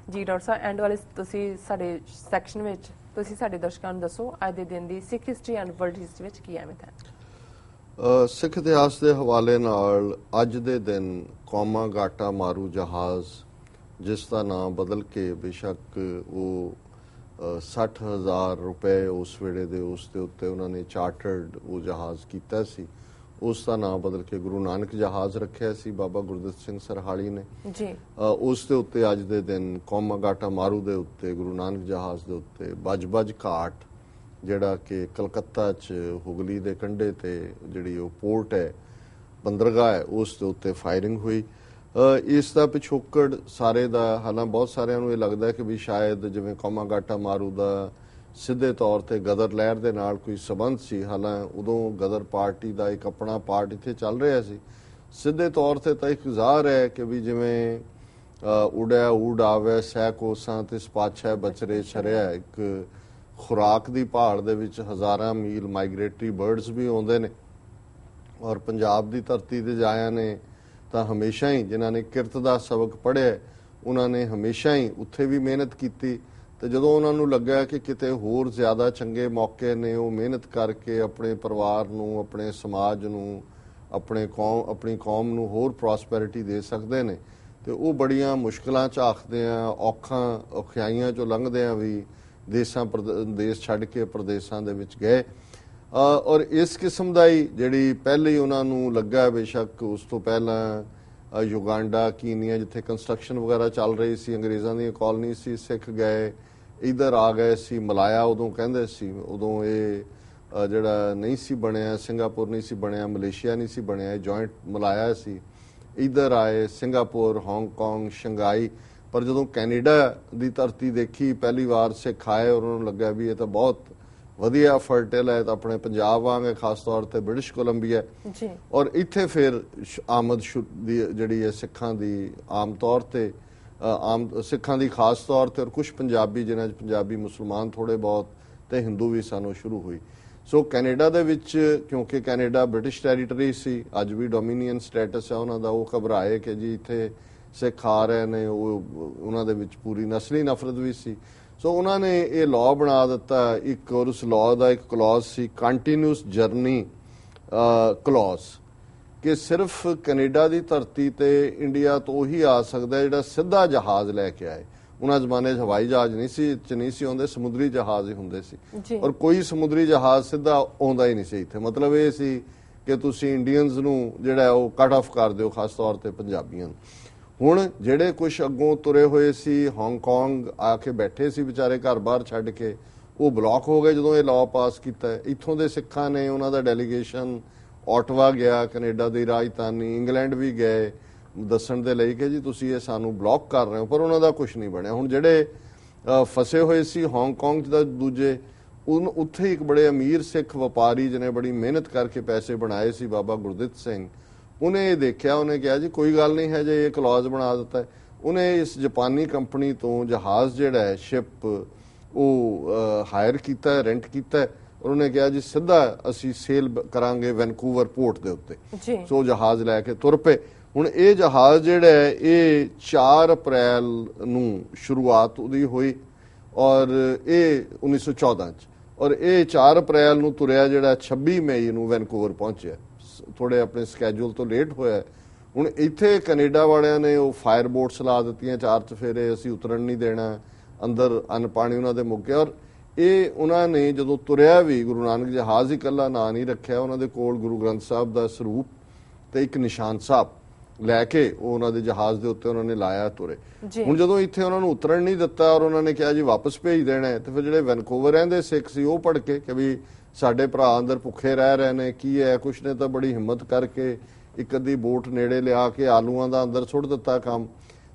ਜੀ doctor Sahib, and ਵਾਲੇ ਤੁਸੀਂ ਸਾਡੇ ਸੈਕਸ਼ਨ ਵਿੱਚ ਤੁਸੀਂ ਸਾਡੇ ਦਰਸ਼ਕਾਂ ਨੂੰ ਦੱਸੋ ਅੱਜ ਦੇ ਦਿਨ ਦੀ ਸਿੱਖ ਹਿਸਟਰੀ ਐਂਡ ਵਰਲਡ ਹਿਸਟਰੀ ਵਿੱਚ ਕੀ ਅਹਿਮੀਅਤ ਹੈ। ਸਿੱਖ ਇਤਿਹਾਸ ਦੇ ਹਵਾਲੇ ਨਾਲ ਅੱਜ ਦੇ ਦਿਨ ਕੌਮਾ ਗਾਟਾ ਮਾਰੂ ਜਹਾਜ਼, ਜਿਸ ਦਾ ਨਾਮ ਬਦਲ ਕੇ ਬੇਸ਼ੱਕ ਉਹ 60,000 ਰੁਪਏ ਉਸ ਵੇਲੇ ਦੇ ਉਸ ਦੇ ਉੱਤੇ ਉਹਨਾਂ ਨੇ ਚਾਰਟਰਡ ਉਹ ਜਹਾਜ਼ ਕੀਤਾ ਸੀ, ਉਸ ਦਾ ਨਾਮ ਬਦਲ ਕੇ ਗੁਰੂ ਨਾਨਕ ਜਹਾਜ਼ ਰੱਖਿਆ ਸੀ ਬਾਬਾ ਗੁਰਦਿੱਤ ਸਿੰਘ ਸਰਹਾਲੀ ਨੇ ਜੀ। ਉਸ ਦੇ ਉੱਤੇ ਅੱਜ ਦੇ ਦਿਨ ਕੌਮਾ ਗਾਟਾ ਮਾਰੂ ਦੇ ਉੱਤੇ ਗੁਰੂ ਨਾਨਕ ਜਹਾਜ਼ ਦੇ ਉੱਤੇ ਬਜ ਘਾਟ, ਜਿਹੜਾ ਕਿ ਕਲਕੱਤਾ 'ਚ ਹੁਗਲੀ ਦੇ ਕੰਢੇ ਤੇ ਜਿਹੜੀ ਉਹ ਪੋਰਟ ਹੈ, ਬੰਦਰਗਾਹ ਹੈ, ਉਸ ਦੇ ਉੱਤੇ ਫਾਇਰਿੰਗ ਹੋਈ। ਇਸ ਦਾ ਪਿਛੋਕੜ ਸਾਰੇ ਦਾ ਹਾਲਾਂਕਿ ਬਹੁਤ ਸਾਰਿਆਂ ਨੂੰ ਇਹ ਲੱਗਦਾ ਕਿ ਵੀ ਸ਼ਾਇਦ ਜਿਵੇਂ ਕੌਮਾ ਗਾਟਾ ਮਾਰੂ ਦਾ ਸਿੱਧੇ ਤੌਰ ਤੇ ਗਦਰ ਲਹਿਰ ਦੇ ਨਾਲ ਕੋਈ ਸਬੰਧ ਸੀ, ਹਾਲਾਂਕਿ ਉਦੋਂ ਗਦਰ ਪਾਰਟੀ ਦਾ ਇੱਕ ਆਪਣਾ ਪਾਰਟ ਇੱਥੇ ਚੱਲ ਰਿਹਾ ਸੀ। ਸਿੱਧੇ ਤੌਰ ਤੇ ਤਾਂ ਇੱਕ ਜ਼ਾਹਰ ਹੈ ਕਿ ਵੀ ਜਿਵੇਂ ਉਡਿਆ ਊਡ ਆਵੇ ਸਹਿ ਕੋਸਾਂ ਤੇ ਸਪਾਛਾ ਬਚਰੇ ਛਰਿਆ, ਇੱਕ ਖੁਰਾਕ ਦੀ ਭਾਲ ਦੇ ਵਿੱਚ ਹਜ਼ਾਰਾਂ ਮੀਲ ਮਾਈਗ੍ਰੇਟਰੀ ਬਰਡਸ ਵੀ ਆਉਂਦੇ ਨੇ, ਔਰ ਪੰਜਾਬ ਦੀ ਧਰਤੀ ਤੇ ਜਾਇਆ ਨੇ ਤਾਂ ਹਮੇਸ਼ਾ ਹੀ ਜਿਨ੍ਹਾਂ ਨੇ ਕਿਰਤ ਦਾ ਸਬਕ ਪੜ੍ਹਿਆ ਉਹਨਾਂ ਨੇ ਹਮੇਸ਼ਾ ਹੀ ਉੱਥੇ ਵੀ ਮਿਹਨਤ ਕੀਤੀ, ਤੇ ਜਦੋਂ ਉਹਨਾਂ ਨੂੰ ਲੱਗਾ ਕਿ ਕਿਤੇ ਹੋਰ ਜ਼ਿਆਦਾ ਚੰਗੇ ਮੌਕੇ ਨੇ, ਉਹ ਮਿਹਨਤ ਕਰਕੇ ਆਪਣੇ ਪਰਿਵਾਰ ਨੂੰ, ਆਪਣੇ ਸਮਾਜ ਨੂੰ, ਆਪਣੀ ਕੌਮ ਨੂੰ ਹੋਰ ਪ੍ਰੋਸਪੈਰਿਟੀ ਦੇ ਸਕਦੇ ਨੇ, ਤੇ ਉਹ ਬੜੀਆਂ ਮੁਸ਼ਕਲਾਂ ਝਾਕਦੇ ਆ, ਔਖਿਆਈਆਂ ਚੋਂ ਲੰਘਦੇ ਆ ਵੀ ਦੇਸ਼ ਛੱਡ ਕੇ ਪ੍ਰਦੇਸ਼ਾਂ ਦੇ ਵਿੱਚ ਗਏ। ਔਰ ਇਸ ਕਿਸਮ ਦਾ ਹੀ ਜਿਹੜੀ ਪਹਿਲੇ ਹੀ ਉਹਨਾਂ ਨੂੰ ਲੱਗਾ, ਬੇਸ਼ੱਕ ਉਸ ਤੋਂ ਪਹਿਲਾਂ ਯੁਗਾਂਡਾ, ਕੀਨੀਆ, ਜਿੱਥੇ ਕੰਸਟਰਕਸ਼ਨ ਵਗੈਰਾ ਚੱਲ ਰਹੀ ਸੀ, ਅੰਗਰੇਜ਼ਾਂ ਦੀਆਂ ਕਾਲੋਨੀ ਸੀ, ਸਿੱਖ ਗਏ, ਇੱਧਰ ਆ ਗਏ ਸੀ, ਮਲਾਇਆ ਉਦੋਂ ਕਹਿੰਦੇ ਸੀ, ਉਦੋਂ ਇਹ ਜਿਹੜਾ ਨਹੀਂ ਸੀ ਬਣਿਆ, ਸਿੰਗਾਪੁਰ ਨਹੀਂ ਸੀ ਬਣਿਆ, ਮਲੇਸ਼ੀਆ ਨਹੀਂ ਸੀ ਬਣਿਆ, ਇਹ ਜੁਆਇੰਟ ਮਲਾਇਆ ਸੀ, ਇੱਧਰ ਆਏ ਸਿੰਗਾਪੁਰ, ਹਾਂਗਕਾਂਗ, ਸ਼ੰਘਾਈ। ਪਰ ਜਦੋਂ ਕੈਨੇਡਾ ਦੀ ਧਰਤੀ ਦੇਖੀ ਪਹਿਲੀ ਵਾਰ ਸਿੱਖ ਆਏ, ਉਹਨਾਂ ਨੂੰ ਲੱਗਾ ਵੀ ਇਹ ਤਾਂ ਬਹੁਤ ਵਧੀਆ ਫਰਟਲ ਹੈ, ਤਾਂ ਆਪਣੇ ਪੰਜਾਬ ਵਾਂਗ ਹੈ, ਖਾਸ ਤੌਰ ਤੇ ਬ੍ਰਿਟਿਸ਼ ਕੋਲੰਬੀਆ ਜੀ। ਔਰ ਇੱਥੇ ਫਿਰ ਆਮਦ ਦੀ ਜਿਹੜੀ ਹੈ ਸਿੱਖਾਂ ਦੀ ਆਮ ਤੌਰ ਤੇ ਸਿੱਖਾਂ ਦੀ ਖਾਸ ਤੌਰ ਤੇ, ਔਰ ਕੁਝ ਪੰਜਾਬੀ ਜਿਨ੍ਹਾਂ 'ਚ ਪੰਜਾਬੀ ਮੁਸਲਮਾਨ ਥੋੜੇ ਬਹੁਤ ਤੇ ਹਿੰਦੂ ਵੀ ਸਾਨੂੰ ਸ਼ੁਰੂ ਹੋਈ। ਸੋ ਕੈਨੇਡਾ ਦੇ ਵਿੱਚ, ਕਿਉਂਕਿ ਕੈਨੇਡਾ ਬ੍ਰਿਟਿਸ਼ ਟੈਰੀਟਰੀ ਸੀ, ਅੱਜ ਵੀ ਡੋਮੀਨੀਅਨ ਸਟੇਟਸ ਹੈ ਉਹਨਾਂ ਦਾ, ਉਹ ਘਬਰਾਏ ਕਿ ਜੀ ਇੱਥੇ ਸਿੱਖ ਆ ਰਹੇ ਨੇ, ਉਹਨਾਂ ਦੇ ਵਿੱਚ ਪੂਰੀ ਨਸਲੀ ਨਫ਼ਰਤ ਵੀ ਸੀ। ਸੋ ਉਹਨਾਂ ਨੇ ਇਹ ਲਾਅ ਬਣਾ ਦਿੱਤਾ ਇੱਕ, ਔਰ ਉਸ ਲਾਅ ਦਾ ਇੱਕ ਕਲੌਜ਼ ਸੀ ਕੰਟੀਨਿਊਸ ਜਰਨੀ ਕਲੌਜ਼, ਕਿ ਸਿਰਫ ਕੈਨੇਡਾ ਦੀ ਧਰਤੀ ਤੇ ਇੰਡੀਆ ਤੋਂ ਹੀ ਆ ਸਕਦਾ ਜਿਹੜਾ ਸਿੱਧਾ ਜਹਾਜ਼ ਲੈ ਕੇ ਆਏ। ਉਹਨਾਂ ਜ਼ਮਾਨੇ 'ਚ ਹਵਾਈ ਜਹਾਜ਼ ਨਹੀਂ ਸੀ ਆਉਂਦੇ, ਸਮੁੰਦਰੀ ਜਹਾਜ਼ ਹੀ ਹੁੰਦੇ ਸੀ, ਔਰ ਕੋਈ ਸਮੁੰਦਰੀ ਜਹਾਜ਼ ਸਿੱਧਾ ਆਉਂਦਾ ਹੀ ਨਹੀਂ ਸੀ ਇੱਥੇ। ਮਤਲਬ ਇਹ ਸੀ ਕਿ ਤੁਸੀਂ ਇੰਡੀਅਨਸ ਨੂੰ ਜਿਹੜਾ ਉਹ ਕੱਟ ਆਫ ਕਰ ਦਿਓ, ਖਾਸ ਤੌਰ ਤੇ ਪੰਜਾਬੀਆਂ ਨੂੰ। ਹੁਣ ਜਿਹੜੇ ਕੁਛ ਅੱਗੋਂ ਤੁਰੇ ਹੋਏ ਸੀ, ਹਾਂਗਕਾਂਗ ਆ ਕੇ ਬੈਠੇ ਸੀ ਵਿਚਾਰੇ ਘਰ-ਬਾਰ ਛੱਡ ਕੇ, ਉਹ ਬਲੌਕ ਹੋ ਗਏ ਜਦੋਂ ਇਹ ਲਾਅ ਪਾਸ ਕੀਤਾ। ਇੱਥੋਂ ਦੇ ਸਿੱਖਾਂ ਨੇ, ਉਹਨਾਂ ਦਾ ਡੈਲੀਗੇਸ਼ਨ ਆਟਵਾ ਗਿਆ, ਕੈਨੇਡਾ ਦੀ ਰਾਜਧਾਨੀ, ਇੰਗਲੈਂਡ ਵੀ ਗਏ ਦੱਸਣ ਦੇ ਲਈ ਕਿ ਜੀ ਤੁਸੀਂ ਇਹ ਸਾਨੂੰ ਬਲੌਕ ਕਰ ਰਹੇ ਹੋ, ਪਰ ਉਹਨਾਂ ਦਾ ਕੁਝ ਨਹੀਂ ਬਣਿਆ। ਹੁਣ ਜਿਹੜੇ ਫਸੇ ਹੋਏ ਸੀ ਹਾਂਗਕਾਂਗ ਦਾ ਦੂਜੇ, ਉੱਥੇ ਇੱਕ ਬੜੇ ਅਮੀਰ ਸਿੱਖ ਵਪਾਰੀ ਜਿਹਨੇ ਬੜੀ ਮਿਹਨਤ ਕਰਕੇ ਪੈਸੇ ਬਣਾਏ ਸੀ, ਬਾਬਾ ਗੁਰਦਿੱਤ ਸਿੰਘ, ਉਹਨੇ ਇਹ ਦੇਖਿਆ, ਉਹਨੇ ਕਿਹਾ ਜੀ ਕੋਈ ਗੱਲ ਨਹੀਂ ਹੈ ਜੇ ਇਹ ਕਲੌਜ਼ ਬਣਾ ਦਿੱਤਾ ਹੈ। ਉਹਨੇ ਇਸ ਜਾਪਾਨੀ ਕੰਪਨੀ ਤੋਂ ਜਹਾਜ਼ ਜਿਹੜਾ ਹੈ, ਸ਼ਿਪ, ਉਹ ਹਾਇਰ ਕੀਤਾ, ਰੈਂਟ ਕੀਤਾ, ਔਰ ਉਹਨੇ ਕਿਹਾ ਜੀ ਸਿੱਧਾ ਅਸੀਂ ਸੇਲ ਕਰਾਂਗੇ ਵੈਨਕੂਵਰ ਪੋਰਟ ਦੇ ਉੱਤੇ। ਸੋ ਜਹਾਜ਼ ਲੈ ਕੇ ਤੁਰ ਪਏ। ਹੁਣ ਇਹ ਜਹਾਜ਼ ਜਿਹੜਾ ਹੈ ਇਹ 4 ਅਪ੍ਰੈਲ ਨੂੰ ਸ਼ੁਰੂਆਤ ਉਹਦੀ ਹੋਈ, ਔਰ ਇਹ 1914 'ਚ, ਔਰ ਇਹ 4 ਅਪ੍ਰੈਲ ਨੂੰ ਤੁਰਿਆ, ਜਿਹੜਾ 26 ਮਈ ਨੂੰ ਵੈਨਕੂਵਰ ਪਹੁੰਚਿਆ, ਥੋੜੇ ਆਪਣੇ ਸਕੈਜੂਲ ਤੋਂ ਲੇਟ ਹੋਇਆ। ਹੁਣ ਇੱਥੇ ਕੈਨੇਡਾ ਵਾਲਿਆਂ ਨੇ ਉਹ ਫਾਇਰ ਬੋਟਸ ਲਾ ਦਿੱਤੀਆਂ 4 ਚਫੇਰੇ, ਅਸੀਂ ਉਤਰਨ ਨਹੀਂ ਦੇਣਾ, ਅੰਦਰ ਅੰਨ ਪਾਣੀ ਉਹਨਾਂ ਦੇ ਮੁੱਕ ਗਿਆ। ਔਰ ਇਹ ਉਹਨਾਂ ਨੇ ਜਦੋਂ ਤੁਰਿਆ ਵੀ, ਗੁਰੂ ਨਾਨਕ ਜਹਾਜ਼ ਹੀ ਇਕੱਲਾ ਨਾਂ ਨਹੀਂ ਰੱਖਿਆ, ਉਹਨਾਂ ਦੇ ਕੋਲ ਗੁਰੂ ਗ੍ਰੰਥ ਸਾਹਿਬ ਦਾ ਸਰੂਪ ਤੇ ਇੱਕ ਨਿਸ਼ਾਨ ਸਾਹਿਬ ਲੈ ਕੇ ਉਹ ਉਹਨਾਂ ਦੇ ਜਹਾਜ਼ ਦੇ ਉੱਤੇ ਉਹਨਾਂ ਨੇ ਲਾਇਆ, ਤੁਰੇ। ਹੁਣ ਜਦੋਂ ਇੱਥੇ ਉਹਨਾਂ ਨੂੰ ਉਤਰਨ ਨਹੀਂ ਦਿੱਤਾ ਔਰ ਉਹਨਾਂ ਨੇ ਕਿਹਾ ਜੀ ਵਾਪਸ ਭੇਜ ਦੇਣਾ ਹੈ, ਤੇ ਫਿਰ ਜਿਹੜੇ ਵੈਨਕੂਵਰ ਰਹਿੰਦੇ ਸਿੱਖ ਸੀ ਉਹ ਭੜਕੇ ਕਿ ਵੀ ਸਾਡੇ ਭਰਾ ਅੰਦਰ ਭੁੱਖੇ ਰਹਿ ਰਹੇ ਨੇ, ਕੀ ਹੈ। ਕੁਛ ਨੇ ਤਾਂ ਬੜੀ ਹਿੰਮਤ ਕਰਕੇ ਇੱਕ ਅੱਧੀ ਬੋਟ ਨੇੜੇ ਲਿਆ ਕੇ ਆਲੂਆਂ ਦਾ ਅੰਦਰ ਸੁੱਟ ਦਿੱਤਾ ਕੰਮ,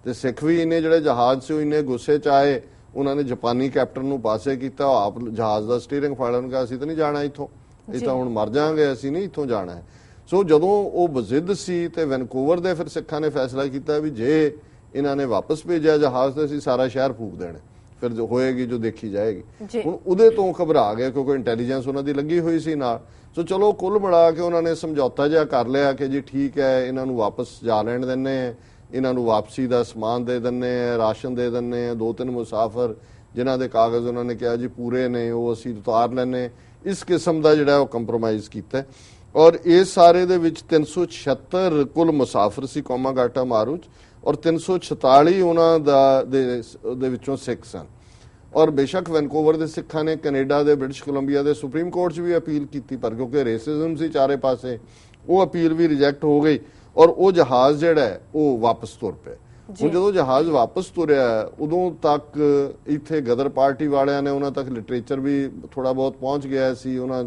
ਤੇ ਸਿੱਖ ਵੀ ਇੰਨੇ ਜਿਹੜੇ ਜਹਾਜ਼ ਸੀ ਉਹ ਇੰਨੇ ਗੁੱਸੇ 'ਚ ਆਏ, ਉਹਨਾਂ ਨੇ ਜਾਪਾਨੀ ਕੈਪਟਨ ਨੂੰ ਪਾਸੇ ਕੀਤਾ, ਆਪ ਜਹਾਜ਼ ਦਾ ਸਟੀਅਰਿੰਗ ਫੜਨ ਗਿਆ, ਅਸੀਂ ਤਾਂ ਨਹੀਂ ਜਾਣਾ ਇੱਥੋਂ, ਇਹ ਤਾਂ ਹੁਣ ਮਰ ਜਾਵਾਂਗੇ, ਅਸੀਂ ਨਹੀਂ ਇੱਥੋਂ ਜਾਣਾ ਹੈ। ਸੋ ਜਦੋਂ ਉਹ ਬਜ਼ਿੱਦ ਸੀ ਤੇ ਵੈਨਕੂਵਰ ਦੇ ਫਿਰ ਸਿੱਖਾਂ ਨੇ ਫੈਸਲਾ ਕੀਤਾ ਵੀ ਜੇ ਇਹਨਾਂ ਨੇ ਵਾਪਸ ਭੇਜਿਆ ਜਹਾਜ਼ ਤੇ ਅਸੀਂ ਸਾਰਾ ਸ਼ਹਿਰ ਫੂਕ ਦੇਣਾ, ਫਿਰ ਜੋ ਹੋਏਗੀ ਜੋ ਦੇਖੀ ਜਾਏਗੀ। ਹੁਣ ਉਹਦੇ ਤੋਂ ਘਬਰਾ ਗਏ ਕਿਉਂਕਿ ਇੰਟੈਲੀਜੈਂਸ ਉਹਨਾਂ ਦੀ ਲੱਗੀ ਹੋਈ ਸੀ ਨਾਲ। ਸੋ ਚਲੋ ਕੁੱਲ ਮਿਲਾ ਕੇ ਉਹਨਾਂ ਨੇ ਸਮਝੌਤਾ ਜਿਹਾ ਕਰ ਲਿਆ ਕਿ ਜੀ ਠੀਕ ਹੈ, ਇਹਨਾਂ ਨੂੰ ਵਾਪਸ ਜਾ ਲੈਣ ਦਿੰਦੇ, ਇਹਨਾਂ ਨੂੰ ਵਾਪਸੀ ਦਾ ਸਮਾਨ ਦੇ ਦਿੰਦੇ ਆ, ਰਾਸ਼ਨ ਦੇ ਦਿੰਦੇ ਆ। 2-3 ਮੁਸਾਫਰ ਜਿਨ੍ਹਾਂ ਦੇ ਕਾਗਜ਼ ਉਹਨਾਂ ਨੇ ਕਿਹਾ ਜੀ ਪੂਰੇ ਨੇ, ਉਹ ਅਸੀਂ ਉਤਾਰ ਲੈਣੇ। ਇਸ ਕਿਸਮ ਦਾ ਜਿਹੜਾ ਉਹ ਕੰਪਰੋਮਾਈਜ਼ ਕੀਤਾ। ਔਰ ਇਸ ਸਾਰੇ ਦੇ ਵਿੱਚ 376 ਕੁੱਲ ਮੁਸਾਫਰ ਸੀ ਕੌਮਾ ਗਾਟਾ ਮਾਰੂ 'ਚ, ਔਰ 346 ਉਹਨਾਂ ਦੇ ਵਿੱਚੋਂ ਸਿੱਖ ਸਨ। ਔਰ ਬੇਸ਼ੱਕ ਵੈਨਕੂਵਰ ਦੇ ਸਿੱਖਾਂ ਨੇ ਕੈਨੇਡਾ ਦੇ, ਬ੍ਰਿਟਿਸ਼ ਕੋਲੰਬੀਆ ਦੇ ਸੁਪਰੀਮ ਕੋਰਟ 'ਚ ਵੀ ਅਪੀਲ ਕੀਤੀ, ਪਰ ਕਿਉਂਕਿ ਰੇਸਿਜ਼ਮ ਸੀ ਚਾਰੇ ਪਾਸੇ, ਉਹ ਅਪੀਲ ਵੀ ਰਿਜੈਕਟ ਹੋ ਗਈ ਔਰ ਉਹ ਜਹਾਜ਼ ਜਿਹੜਾ ਹੈ ਉਹ ਵਾਪਸ ਤੁਰ ਪਿਆ। ਹੁਣ ਜਦੋਂ ਜਹਾਜ਼ ਵਾਪਸ ਤੁਰਿਆ ਉਦੋਂ ਤੱਕ ਇੱਥੇ ਗਦਰ ਪਾਰਟੀ ਵਾਲਿਆਂ ਨੇ, ਉਹਨਾਂ ਤੱਕ ਲਿਟਰੇਚਰ ਵੀ ਥੋੜਾ ਬਹੁਤ ਪਹੁੰਚ ਗਿਆ ਸੀ, ਉਹਨਾਂ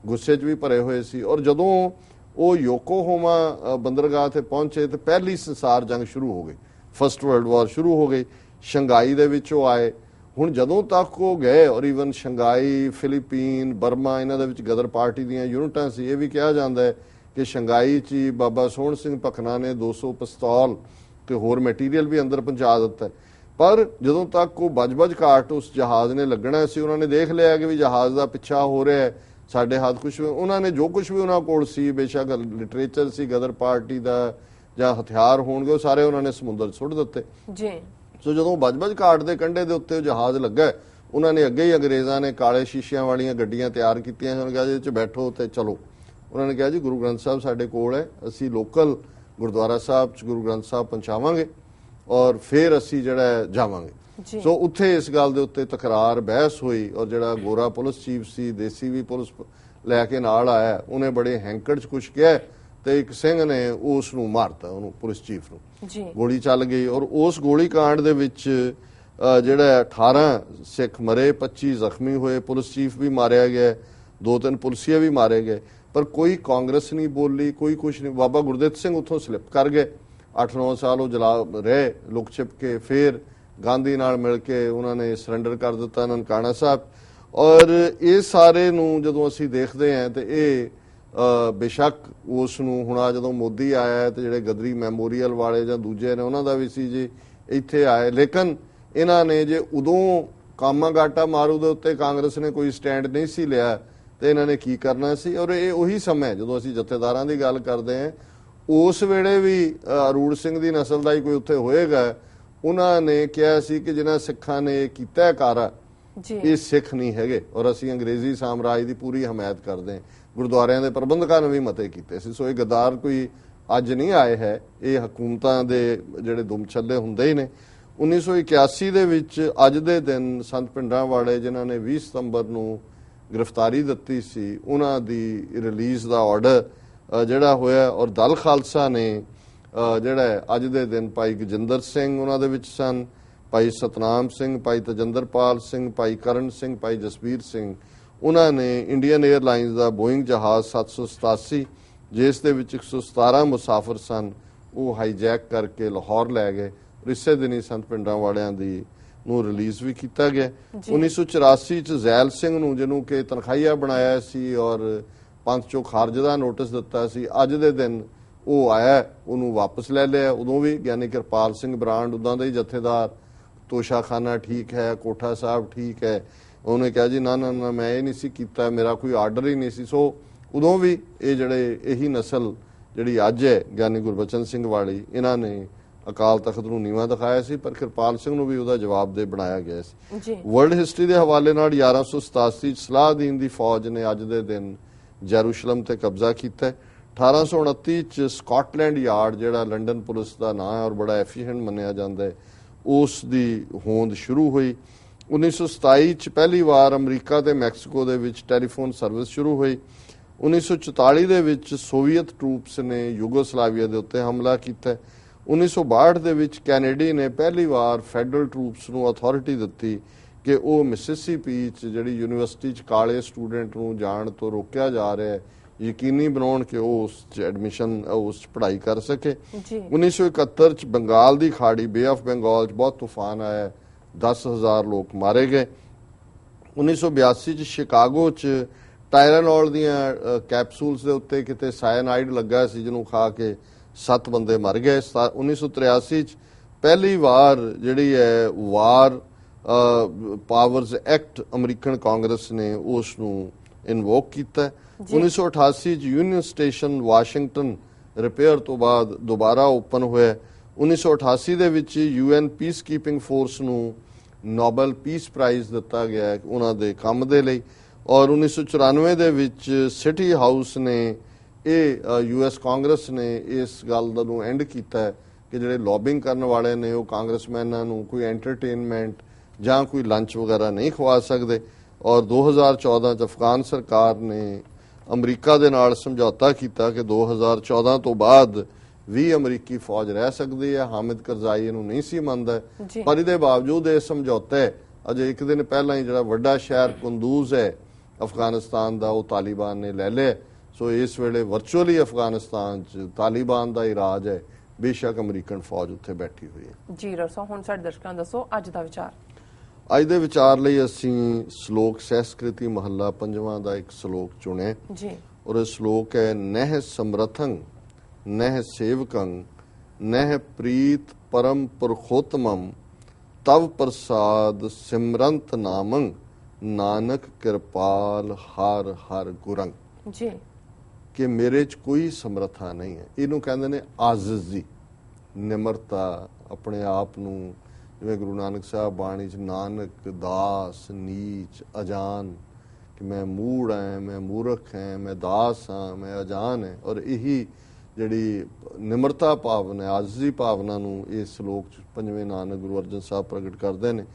ਗੁੱਸੇ 'ਚ ਵੀ ਭਰੇ ਹੋਏ ਸੀ। ਔਰ ਜਦੋਂ ਉਹ ਯੋਕੋਹਾਮਾ ਬੰਦਰਗਾਹ ਤੇ ਪਹੁੰਚੇ ਤੇ ਪਹਿਲੀ ਸੰਸਾਰ ਜੰਗ ਸ਼ੁਰੂ ਹੋ ਗਈ, ਫਸਟ ਵਰਲਡ ਵਾਰ ਸ਼ੁਰੂ ਹੋ ਗਈ। ਸ਼ੰਘਾਈ ਦੇ ਵਿੱਚ ਉਹ ਆਏ। ਹੁਣ ਜਦੋਂ ਤੱਕ ਉਹ ਗਏ, ਔਰ ਈਵਨ ਸ਼ੰਘਾਈ, ਫਿਲੀਪੀਨ, ਬਰਮਾ, ਇਹਨਾਂ ਦੇ ਵਿੱਚ ਗਦਰ ਪਾਰਟੀ ਦੀਆਂ ਯੂਨਿਟਾਂ ਸੀ। ਇਹ ਵੀ ਕਿਹਾ ਜਾਂਦਾ ਹੈ ਕਿ ਸ਼ੰਘਾਈ 'ਚ ਬਾਬਾ ਸੋਹਣ ਸਿੰਘ ਭਕਨਾ ਨੇ 200 ਪਿਸਤੌਲ ਤੇ ਹੋਰ ਮਟੀਰੀਅਲ ਵੀ ਅੰਦਰ ਪਹੁੰਚਾ ਦਿੱਤਾ। ਪਰ ਜਦੋਂ ਤੱਕ ਉਹ ਬਜ-ਬਜ ਘਾਟ ਉਸ ਜਹਾਜ਼ ਨੇ ਲੱਗਣਾ ਸੀ, ਉਹਨਾਂ ਨੇ ਦੇਖ ਲਿਆ ਕਿ ਵੀ ਜਹਾਜ਼ ਦਾ ਪਿੱਛਾ ਹੋ ਰਿਹਾ ਹੈ, ਸਾਡੇ ਹੱਥ ਕੁਝ, ਉਹਨਾਂ ਨੇ ਜੋ ਕੁਝ ਵੀ ਉਹਨਾਂ ਕੋਲ ਸੀ, ਬੇਸ਼ੱਕ ਲਿਟਰੇਚਰ ਸੀ ਗਦਰ ਪਾਰਟੀ ਦਾ ਜਾਂ ਹਥਿਆਰ ਹੋਣਗੇ, ਉਹ ਸਾਰੇ ਉਹਨਾਂ ਨੇ ਸਮੁੰਦਰ ਸੁੱਟ ਦਿੱਤੇ ਜੀ। ਸੋ ਜਦੋਂ ਬਜ-ਬਜ ਘਾਟ ਦੇ ਕੰਢੇ ਦੇ ਉੱਤੇ ਉਹ ਜਹਾਜ਼ ਲੱਗਾ, ਉਹਨਾਂ ਨੇ ਅੱਗੇ ਹੀ ਅੰਗਰੇਜ਼ਾਂ ਨੇ ਕਾਲੇ ਸ਼ੀਸ਼ਿਆਂ ਵਾਲੀਆਂ ਗੱਡੀਆਂ ਤਿਆਰ ਕੀਤੀਆਂ। ਉਹਨਾਂ ਕਿਹਾ ਜੀ ਇਹਦੇ 'ਚ ਬੈਠੋ ਤੇ ਚਲੋ। ਉਹਨਾਂ ਨੇ ਕਿਹਾ ਜੀ ਗੁਰੂ ਗ੍ਰੰਥ ਸਾਹਿਬ ਸਾਡੇ ਕੋਲ ਹੈ, ਅਸੀਂ ਲੋਕਲ ਗੁਰਦੁਆਰਾ ਸਾਹਿਬ 'ਚ ਗੁਰੂ ਗ੍ਰੰਥ ਸਾਹਿਬ ਪਹੁੰਚਾਵਾਂਗੇ ਔਰ ਫਿਰ ਅਸੀਂ ਜਿਹੜਾ ਜਾਵਾਂਗੇ। ਸੋ ਉੱਥੇ ਇਸ ਗੱਲ ਦੇ ਉੱਤੇ ਤਕਰਾਰ, ਬਹਿਸ ਹੋਈ ਔਰ ਜਿਹੜਾ ਗੋਰਾ ਪੁਲਿਸ ਚੀਫ ਸੀ, ਦੇਸੀ ਵੀ ਪੁਲਿਸ ਲੈ ਕੇ ਨਾਲ ਆਇਆ, ਉਹਨੇ ਬੜੇ ਹੈਂਕੜ 'ਚ ਕੁਛ ਕਿਹਾ ਤੇ ਇੱਕ ਸਿੰਘ ਨੇ ਉਸ ਨੂੰ ਮਾਰਤਾ, ਉਹਨੂੰ ਪੁਲਿਸ ਚੀਫ ਨੂੰ ਗੋਲੀ ਚੱਲ ਗਈ। ਔਰ ਉਸ ਗੋਲੀ ਕਾਂਡ ਦੇ ਵਿੱਚ ਜਿਹੜਾ 18 ਸਿੱਖ ਮਰੇ, 25 ਜ਼ਖਮੀ ਹੋਏ, ਪੁਲਿਸ ਚੀਫ ਵੀ ਮਾਰਿਆ ਗਿਆ, 2-3 ਪੁਲਿਸੀਏ ਵੀ ਮਾਰੇ ਗਏ। ਪਰ ਕੋਈ ਕਾਂਗਰਸ ਨਹੀਂ ਬੋਲੀ, ਕੋਈ ਕੁਛ ਨਹੀਂ। ਬਾਬਾ ਗੁਰਦਿੱਤ ਸਿੰਘ ਉੱਥੋਂ ਸਲਿਪ ਕਰ ਗਏ, 8-9 ਸਾਲ ਉਹ ਜਲਾ ਰਹੇ ਲੁਕ ਛਿਪ ਕੇ। ਫਿਰ ਗਾਂਧੀ ਨਾਲ ਮਿਲ ਕੇ ਉਹਨਾਂ ਨੇ ਸਰੈਂਡਰ ਕਰ ਦਿੱਤਾ ਨਨਕਾਣਾ ਸਾਹਿਬ। ਔਰ ਇਹ ਸਾਰੇ ਨੂੰ ਜਦੋਂ ਅਸੀਂ ਦੇਖਦੇ ਹਾਂ ਤੇ ਇਹ ਬੇਸ਼ੱਕ ਉਸ ਨੂੰ ਹੁਣ ਆ ਜਦੋਂ ਮੋਦੀ ਆਇਆ ਤੇ ਜਿਹੜੇ ਗਦਰੀ ਮੈਮੋਰੀਅਲ ਵਾਲੇ ਜਾਂ ਦੂਜੇ ਨੇ ਉਹਨਾਂ ਦਾ ਵੀ ਸੀ ਜੀ ਇੱਥੇ ਆਏ, ਲੇਕਿਨ ਇਹਨਾਂ ਨੇ ਜੇ ਉਦੋਂ ਕਾਮਾ ਗਾਟਾ ਮਾਰੂ ਦੇ ਉੱਤੇ ਕਾਂਗਰਸ ਨੇ ਕੋਈ ਸਟੈਂਡ ਨਹੀਂ ਸੀ ਲਿਆ ਤੇ ਇਹਨਾਂ ਨੇ ਕੀ ਕਰਨਾ ਸੀ। ਔਰ ਇਹ ਉਹੀ ਸਮਾਂ ਜਦੋਂ ਅਸੀਂ ਜਥੇਦਾਰਾਂ ਦੀ ਗੱਲ ਕਰਦੇ ਹਾਂ, ਉਸ ਵੇਲੇ ਵੀ ਅਰੂੜ ਸਿੰਘ ਦੀ ਨਸਲ ਦਾ ਹੀ ਕੋਈ ਉੱਥੇ ਹੋਏਗਾ। ਉਹਨਾਂ ਨੇ ਕਿਹਾ ਸੀ ਕਿ ਜਿਨ੍ਹਾਂ ਸਿੱਖਾਂ ਨੇ ਕੀਤਾ ਕਾਰਾ, ਇਹ ਸਿੱਖ ਨਹੀਂ ਹੈਗੇ ਔਰ ਅਸੀਂ ਅੰਗਰੇਜ਼ੀ ਸਾਮਰਾਜ ਦੀ ਪੂਰੀ ਹਮਾਇਤ ਕਰਦੇ ਹਾਂ। ਗੁਰਦੁਆਰਿਆਂ ਦੇ ਪ੍ਰਬੰਧਕਾਂ ਨੇ ਵੀ ਮਤੇ ਕੀਤੇ ਸੀ। ਸੋ ਇਹ ਗੱਦਾਰ ਕੋਈ ਅੱਜ ਨਹੀਂ ਆਏ ਹੈ, ਇਹ ਹਕੂਮਤਾਂ ਦੇ ਜਿਹੜੇ ਦੁਮਛੱਲੇ ਹੁੰਦੇ ਹੀ ਨੇ। 1981 ਦੇ ਵਿੱਚ ਅੱਜ ਦੇ ਦਿਨ ਸੰਤ ਪਿੰਡਾਂ ਵਾਲੇ ਜਿਨ੍ਹਾਂ ਨੇ 20 ਸਤੰਬਰ ਨੂੰ ਗ੍ਰਿਫਤਾਰੀ ਦਿੱਤੀ ਸੀ, ਉਹਨਾਂ ਦੀ ਰਿਲੀਜ਼ ਦਾ ਆਰਡਰ ਜਿਹੜਾ ਹੋਇਆ। ਔਰ ਦਲ ਖਾਲਸਾ ਨੇ ਜਿਹੜਾ ਅੱਜ ਦੇ ਦਿਨ ਭਾਈ ਗਜਿੰਦਰ ਸਿੰਘ ਉਹਨਾਂ ਦੇ ਵਿੱਚ ਸਨ, ਭਾਈ ਸਤਨਾਮ ਸਿੰਘ, ਭਾਈ ਤਜਿੰਦਰਪਾਲ ਸਿੰਘ, ਭਾਈ ਕਰਨ ਸਿੰਘ, ਭਾਈ ਜਸਵੀਰ ਸਿੰਘ, ਉਹਨਾਂ ਨੇ ਇੰਡੀਅਨ 에ਅਰਲਾਈਨਸ ਦਾ ਬੋਇੰਗ ਜਹਾਜ਼ 787 ਜਿਸ ਦੇ ਵਿੱਚ 117 ਮੁਸਾਫਰ ਸਨ, ਉਹ ਹਾਈਜੈਕ ਕਰਕੇ ਲਾਹੌਰ ਲੈ ਗਏ। ਇਸੇ ਦਿਨ ਹੀ ਸੰਤ ਪਿੰਡਾਂ ਵਾਲਿਆਂ ਦੀ ਨੂੰ ਰਿਲੀਜ਼ ਵੀ ਕੀਤਾ ਗਿਆ। 1984 ਚ ਜ਼ੈਲ ਸਿੰਘ ਨੂੰ, ਜਿਹਨੂੰ ਕਿ ਤਨਖਾਹੀਆ ਬਣਾਇਆ ਸੀ ਔਰ ਪੰਥ ਚੋਂ ਖਾਰਜ ਦਾ ਨੋਟਿਸ ਦਿੱਤਾ ਸੀ, ਅੱਜ ਦੇ ਦਿਨ ਉਹ ਆਇਆ, ਉਹਨੂੰ ਵਾਪਸ ਲੈ ਲਿਆ। ਉਦੋਂ ਵੀ ਗਿਆਨੀ ਕਿਰਪਾਲ ਸਿੰਘ ਬਰਾਂਡ ਉਦਾਂ ਦੇ ਹੀ ਜਥੇਦਾਰ, ਤੋਸ਼ਾਖਾਨਾ ਠੀਕ ਹੈ, ਕੋਠਾ ਸਾਹਿਬ ਠੀਕ ਹੈ, ਉਹਨੇ ਕਿਹਾ ਜੀ ਨਾ ਨਾ ਨਾ ਮੈਂ ਇਹ ਨਹੀਂ ਸੀ ਕੀਤਾ, ਮੇਰਾ ਕੋਈ ਆਰਡਰ ਹੀ ਨਹੀਂ ਸੀ। ਸੋ ਉਦੋਂ ਵੀ ਇਹ ਜਿਹੜੇ ਇਹੀ ਨਸਲ ਜਿਹੜੀ ਅੱਜ ਹੈ ਗਿਆਨੀ ਗੁਰਬਚਨ ਸਿੰਘ ਵਾਲੀ, ਇਹਨਾਂ ਨੇ ਅਕਾਲ ਤਖਤ ਨੂੰ ਨੀਵਾਂ ਦਿਖਾਇਆ ਸੀ, ਪਰ ਕਿਰਪਾਲ ਸਿੰਘ ਨੂੰ ਵੀ ਉਹਦਾ ਜਵਾਬ ਦੇ ਬਣਾਇਆ ਗਿਆ ਸੀ। ਵਰਲਡ ਹਿਸਟਰੀ ਦੇ ਹਵਾਲੇ ਨਾਲ 1187 ਚ ਸਲਾਹਦੀਨ ਦੀ ਫੌਜ ਨੇ ਅੱਜ ਦੇ ਦਿਨ ਜੈਰੂਸ਼ਲਮ ਤੇ ਕਬਜ਼ਾ ਕੀਤਾ। 1829 ਚ ਸਕਾਟਲੈਂਡ ਯਾਰਡ ਜਿਹੜਾ ਲੰਡਨ ਪੁਲਿਸ ਦਾ ਨਾਂ ਹੈ ਔਰ ਬੜਾ ਐਫੀਸ਼ੀਐਂਟ ਮੰਨਿਆ ਜਾਂਦਾ ਹੈ, ਉਸ ਦੀ ਹੋਂਦ ਸ਼ੁਰੂ ਹੋਈ। 1927 ਚ ਪਹਿਲੀ ਵਾਰ ਅਮਰੀਕਾ ਤੇ ਮੈਕਸੀਕੋ ਦੇ ਵਿੱਚ ਟੈਲੀਫੋਨ ਸਰਵਿਸ ਸ਼ੁਰੂ ਹੋਈ। 1944 ਦੇ ਵਿੱਚ ਸੋਵੀਅਤ ਟਰੂਪਸ ਨੇ ਯੂਗੋਸਲਾਵੀਆ ਦੇ ਉੱਤੇ ਹਮਲਾ ਕੀਤਾ। 1962 ਦੇ ਵਿੱਚ ਕੈਨੇਡੀ ਨੇ ਪਹਿਲੀ ਵਾਰ ਫੈਡਰਲ ਟਰੂਪਸ ਨੂੰ ਅਥਾਰਟੀ ਦਿੱਤੀ ਕਿ ਉਹ ਮਿਸਿਸਿਪੀ ਚ ਜਿਹੜੀ ਯੂਨੀਵਰਸਿਟੀ ਚ ਕਾਲੇ ਸਟੂਡੈਂਟ ਨੂੰ ਜਾਣ ਤੋਂ ਰੋਕਿਆ ਜਾ ਰਿਹਾ ਹੈ, ਯਕੀਨੀ ਬਣਾਉਣ ਕਿ ਉਹ ਉਸ ਚ ਐਡਮਿਸ਼ਨ, ਉਸ ਚ ਪੜ੍ਹਾਈ ਕਰ ਸਕੇ। 1971 ਚ ਬੰਗਾਲ ਦੀ ਖਾੜੀ, ਬੇ ਆਫ ਬੰਗਾਲ ਚ ਬਹੁਤ ਤੂਫਾਨ ਆਇਆ, 10,000 ਲੋਕ ਮਾਰੇ ਗਏ। 1982 ਚ ਸ਼ਿਕਾਗੋ ਚ ਟਾਇਰਾਨੋਲ ਦੀਆਂ ਕੈਪਸੂਲਸ ਦੇ ਉੱਤੇ ਕਿਤੇ ਸਾਇਨਾਈਡ ਲੱਗਾ ਸੀ, ਜਿਹਨੂੰ ਖਾ ਕੇ 7 ਬੰਦੇ ਮਰ ਗਏ। 1983 ਚ ਪਹਿਲੀ ਵਾਰ ਜਿਹੜੀ ਹੈ ਵਾਰ ਪਾਵਰਸ ਐਕਟ ਅਮਰੀਕਨ ਕਾਂਗਰਸ ਨੇ ਉਸ ਨੂੰ ਇਨਵੋਕ ਕੀਤਾ। 1988 ਚ ਯੂਨੀਅਨ ਸਟੇਸ਼ਨ ਵਾਸ਼ਿੰਗਟਨ ਰਿਪੇਅਰ ਤੋਂ ਬਾਅਦ ਦੁਬਾਰਾ ਓਪਨ ਹੋਇਆ। 1988 ਦੇ ਵਿੱਚ UN ਪੀਸ ਕੀਪਿੰਗ ਫੋਰਸ ਨੂੰ ਨੋਬਲ ਪੀਸ ਪ੍ਰਾਈਜ਼ ਦਿੱਤਾ ਗਿਆ ਹੈ ਉਹਨਾਂ ਦੇ ਕੰਮ ਦੇ ਲਈ। ਔਰ 1994 ਦੇ ਵਿੱਚ ਸਿਟੀ ਹਾਊਸ ਨੇ ਇਹ US ਕਾਂਗਰਸ ਨੇ ਇਸ ਗੱਲ ਦਾ ਨੂੰ ਐਂਡ ਕੀਤਾ ਹੈ ਕਿ ਜਿਹੜੇ ਲੌਬਿੰਗ ਕਰਨ ਵਾਲੇ ਨੇ ਉਹ ਕਾਂਗਰਸਮੈਨਾਂ ਨੂੰ ਕੋਈ ਐਂਟਰਟੇਨਮੈਂਟ ਜਾਂ ਕੋਈ ਲੰਚ ਵਗੈਰਾ ਨਹੀਂ ਖਵਾ ਸਕਦੇ। ਔਰ 2014 ਚ ਅਫਗਾਨ ਸਰਕਾਰ ਨੇ ਅਮਰੀਕਾ ਦੇ ਨਾਲ ਸਮਝੌਤਾ ਕੀਤਾ ਕਿ 2014 ਤੋਂ ਬਾਅਦ ਵੀ ਅਮਰੀਕੀ ਫੌਜ ਰਹਿ ਸਕਦੀ ਹੈ। ਹਾਮਿਦ ਕਰਜ਼ਾਈ ਇਹਨੂੰ ਨਹੀਂ ਸੀ ਮੰਨਦਾ, ਪਰ ਇਹਦੇ ਬਾਵਜੂਦ ਇਹ ਸਮਝੌਤਾ ਅਜੇ ਇੱਕ ਦਿਨ ਪਹਿਲਾਂ ਹੀ ਜਿਹੜਾ ਵੱਡਾ ਸ਼ਹਿਰ ਕੁੰਦੂਜ਼ ਹੈ ਅਫਗਾਨਿਸਤਾਨ ਦਾ ਉਹ ਤਾਲਿਬਾਨ ਨੇ ਲੈ ਲਿਆ। ਸੋ ਇਸ ਵੇਲੇ ਵਰਚੁਅਲੀ ਅਫਗਾਨਿਸਤਾਨ 'ਚ ਤਾਲਿਬਾਨ ਦਾ ਹੀ ਰਾਜ ਹੈ, ਬੇਸ਼ੱਕ ਅਮਰੀਕਨ ਫੌਜ ਉੱਥੇ ਬੈਠੀ ਹੋਈ ਹੈ। ਜੀ ਰਸੋ, ਹੁਣ ਸਾਡੇ ਦਰਸ਼ਕਾਂ ਨੂੰ ਦੱਸੋ ਅੱਜ ਦਾ ਵਿਚਾਰ। ਅੱਜ ਦੇ ਵਿਚਾਰ ਲਈ ਅਸੀਂ ਸ਼ਲੋਕ ਸਹਿਸਕ੍ਰਿਤੀ ਮਹੱਲਾ 5ਵਾਂ ਦਾ ਇੱਕ ਸ਼ਲੋਕ ਚੁਣਿਆ ਜੀ। ਔਰ ਇਹ ਸ਼ਲੋਕ ਹੈ ਨਹਿ ਸਮਰਥੰ ਨਹਿ ਸੇਵਕੰ ਨਹਿ ਪ੍ਰੀਤ ਪਰਮ ਪੁਰਖੋਤਮੰ ਤਵ ਪ੍ਰਸਾਦ ਸਿਮਰੰਤ ਨਾਮੰ ਨਾਨਕ ਕਿਰਪਾਲ ਹਰ ਹਰ ਗੁਰੰਗ। ਜੀ ਕਿ ਮੇਰੇ 'ਚ ਕੋਈ ਸਮਰੱਥਾ ਨਹੀਂ ਹੈ। ਇਹਨੂੰ ਕਹਿੰਦੇ ਨੇ ਆਜ਼ਿਜ਼ੀ, ਨਿਮਰਤਾ, ਆਪਣੇ ਆਪ ਨੂੰ, ਜਿਵੇਂ ਗੁਰੂ ਨਾਨਕ ਸਾਹਿਬ ਬਾਣੀ 'ਚ ਨਾਨਕ ਦਾਸ ਨੀਚ ਅਜਾਨ, ਕਿ ਮੈਂ ਮੂੜ ਹਾਂ, ਮੈਂ ਮੂਰਖ ਹਾਂ, ਮੈਂ ਦਾਸ ਹਾਂ, ਮੈਂ ਅਜਾਨ ਹੈ। ਔਰ ਇਹੀ ਜਿਹੜੀ ਨਿਮਰਤਾ ਭਾਵਨਾ, ਆਜ਼ਿਜ਼ੀ ਭਾਵਨਾ ਨੂੰ ਇਸ ਸ਼ਲੋਕ 'ਚ ਪੰਜਵੇਂ ਨਾਨਕ ਗੁਰੂ ਅਰਜਨ ਸਾਹਿਬ ਪ੍ਰਗਟ ਕਰਦੇ ਨੇ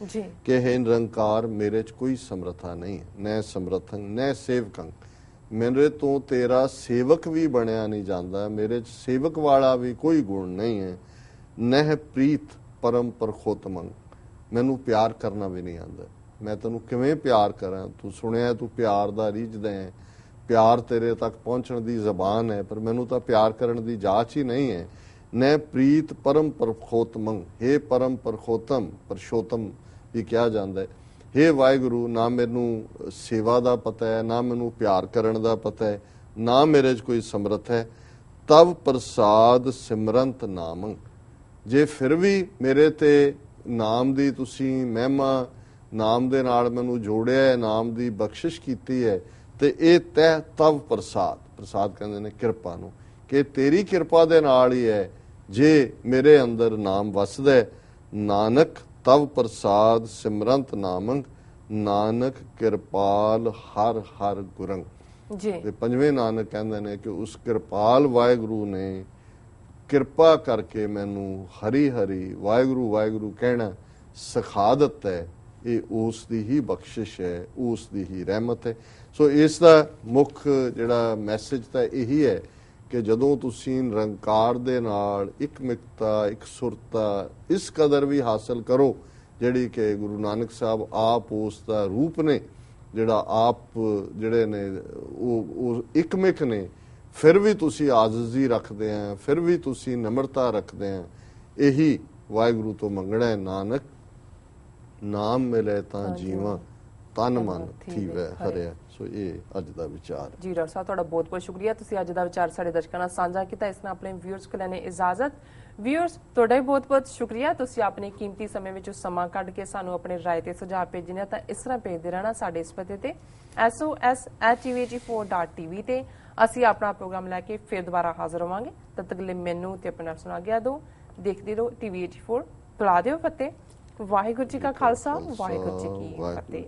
ਕਿ ਹੈ ਨਿਰੰਕਾਰ ਮੇਰੇ 'ਚ ਕੋਈ ਸਮਰੱਥਾ ਨਹੀਂ ਹੈ। ਨੈ ਸਮਰਥੰ ਨੈ ਸੇਵਕੰ, ਮੇਰੇ ਤੋਂ ਤੇਰਾ ਸੇਵਕ ਵੀ ਬਣਿਆ ਨਹੀਂ ਜਾਂਦਾ, ਮੇਰੇ 'ਚ ਸੇਵਕ ਵਾਲਾ ਵੀ ਕੋਈ ਗੁਣ ਨਹੀਂ ਹੈ। ਨਹਿ ਪ੍ਰੀਤ ਪਰਮ ਪਰਖੋਤਮੰ, ਮੈਨੂੰ ਪਿਆਰ ਕਰਨਾ ਵੀ ਨਹੀਂ ਆਉਂਦਾ, ਮੈਂ ਤੈਨੂੰ ਕਿਵੇਂ ਪਿਆਰ ਕਰਾਂ। ਤੂੰ ਸੁਣਿਆ ਤੂੰ ਪਿਆਰ ਦਾ ਰੀਝਦਾ ਹੈ, ਪਿਆਰ ਤੇਰੇ ਤੱਕ ਪਹੁੰਚਣ ਦੀ ਜ਼ਬਾਨ ਹੈ, ਪਰ ਮੈਨੂੰ ਤਾਂ ਪਿਆਰ ਕਰਨ ਦੀ ਜਾਚ ਹੀ ਨਹੀਂ ਹੈ। ਨਹਿ ਪ੍ਰੀਤ ਪਰਮ ਪਰਖੋਤਮੰ, ਹੇ ਪਰਮ ਪਰਖੋਤਮ, ਪਰਸ਼ੋਤਮ ਵੀ ਕਿਹਾ ਜਾਂਦਾ ਹੈ। ਹੇ ਵਾਹਿਗੁਰੂ, ਨਾ ਮੈਨੂੰ ਸੇਵਾ ਦਾ ਪਤਾ ਹੈ, ਨਾ ਮੈਨੂੰ ਪਿਆਰ ਕਰਨ ਦਾ ਪਤਾ ਹੈ, ਨਾ ਮੇਰੇ 'ਚ ਕੋਈ ਸਮਰੱਥ ਹੈ। ਤਵ ਪ੍ਰਸਾਦ ਸਿਮਰੰਤ ਨਾਮੰ, ਜੇ ਫਿਰ ਵੀ ਮੇਰੇ ਤੇ ਨਾਮ ਦੀ ਤੁਸੀਂ ਮਹਿਮਾ, ਨਾਮ ਦੇ ਨਾਲ ਮੈਨੂੰ ਜੋੜਿਆ ਹੈ, ਨਾਮ ਦੀ ਬਖਸ਼ਿਸ਼ ਕੀਤੀ ਹੈ, ਤੇ ਇਹ ਤਹਿ ਤਵ ਪ੍ਰਸਾਦ, ਪ੍ਰਸਾਦ ਕਹਿੰਦੇ ਨੇ ਕਿਰਪਾ ਨੂੰ, ਕਿ ਤੇਰੀ ਕਿਰਪਾ ਦੇ ਨਾਲ ਹੀ ਹੈ ਜੇ ਮੇਰੇ ਅੰਦਰ ਨਾਮ ਵਸਦਾ ਹੈ। ਨਾਨਕ ਤਵ ਪ੍ਰਸਾਦ ਸਿਮਰੰਤ ਨਾਮੰ ਨਾਨਕ ਕਿਰਪਾਲ ਹਰ ਹਰ ਗੁਰੰਗ। ਜੀ ਤੇ ਪੰਜਵੇਂ ਨਾਨਕ ਕਹਿੰਦੇ ਨੇ ਕਿ ਉਸ ਕਿਰਪਾਲ ਵਾਹਿਗੁਰੂ ਨੇ ਕਿਰਪਾ ਕਰਕੇ ਮੈਨੂੰ ਹਰੀ ਹਰੀ ਵਾਹਿਗੁਰੂ ਵਾਹਿਗੁਰੂ ਕਹਿਣਾ ਸਿਖਾ ਦਿੱਤਾ ਹੈ। ਇਹ ਉਸ ਦੀ ਹੀ ਬਖਸ਼ਿਸ਼ ਹੈ, ਉਸ ਦੀ ਹੀ ਰਹਿਮਤ ਹੈ। ਸੋ ਇਸ ਦਾ ਮੁੱਖ ਜਿਹੜਾ ਮੈਸੇਜ ਤਾਂ ਇਹੀ ਹੈ ਕਿ ਜਦੋਂ ਤੁਸੀਂ ਨਿਰੰਕਾਰ ਦੇ ਨਾਲ ਇਕਮਿਕਤਾ, ਇਕਸੁਰਤਾ ਇਸ ਕਦਰ ਵੀ ਹਾਸਲ ਕਰੋ ਜਿਹੜੀ ਕਿ ਗੁਰੂ ਨਾਨਕ ਸਾਹਿਬ ਆਪ ਉਸ ਦਾ ਰੂਪ ਨੇ, ਜਿਹੜਾ ਆਪ ਜਿਹੜੇ ਨੇ ਉਹ ਇਕਮਿਕ ਨੇ, ਫਿਰ ਵੀ ਤੁਸੀਂ ਆਜ਼ਿਜ਼ੀ ਰੱਖਦੇ ਆ, ਫਿਰ ਵੀ ਤੁਸੀਂ ਨਿਮਰਤਾ ਰੱਖਦੇ ਆ। ਇਹੀ ਵਾਹਿਗੁਰੂ ਤੋਂ ਮੰਗਣਾ ਹੈ। ਨਾਨਕ ਨਾਮ ਮਿਲੇ ਤਾਂ ਜੀਵਾਂ, ਤਨ ਮਨ ਥੀਵੈ ਹਰਿਆ। ਸੋ ਇਹ ਅੱਜ ਦਾ ਵਿਚਾਰ। ਜੀ ਡਾਕਟਰ ਸਾਹਿਬ, ਤੁਹਾਡਾ ਬਹੁਤ ਬਹੁਤ ਸ਼ੁਕਰੀਆ, ਤੁਸੀਂ ਅੱਜ ਦਾ ਵਿਚਾਰ ਸਾਡੇ ਦਰਸ਼ਕਾਂ ਨਾਲ ਸਾਂਝਾ ਕੀਤਾ। ਇਸ ਨਾਲ ਆਪਣੇ ਵਿਊਅਰਸ ਕੋਲ ਲੈਣੇ ਇਜਾਜ਼ਤ। ਵਿਊਅਰਸ, ਤੁਹਾਡਾ ਵੀ ਬਹੁਤ ਬਹੁਤ ਸ਼ੁਕਰੀਆ, ਤੁਸੀਂ ਆਪਣੇ ਕੀਮਤੀ ਸਮੇਂ ਵਿੱਚੋਂ ਸਮਾਂ ਕੱਢ ਕੇ ਸਾਨੂੰ ਆਪਣੇ ਰਾਏ ਤੇ ਸੁਝਾਅ ਭੇਜਣੇ। ਤਾਂ ਇਸ ਤਰ੍ਹਾਂ ਭੇਜਦੇ ਰਹਿਣਾ ਸਾਡੇ ਇਸ ਪਤੇ ਤੇ sos@tvh4.tv ਤੇ। ਅਸੀਂ ਆਪਣਾ ਪ੍ਰੋਗਰਾਮ ਲੈ ਕੇ ਫਿਰ ਦੁਬਾਰਾ ਹਾਜ਼ਰ ਹੋਵਾਂਗੇ। ਤਦ ਤੱਕ ਲਈ ਮੈਨੂੰ ਤੇ ਆਪਣੇ ਸੁਣਾ ਗਿਆ ਦੋ। ਦੇਖਦੇ ਰਹੋ TV 84। ਬੁਲਾ ਦਿਓ ਫਤਿਹ। ਵਾਹਿਗੁਰੂ ਜੀ ਕਾ ਖਾਲਸਾ, ਵਾਹਿਗੁਰੂ ਜੀ ਕੀ ਫਤਿਹ।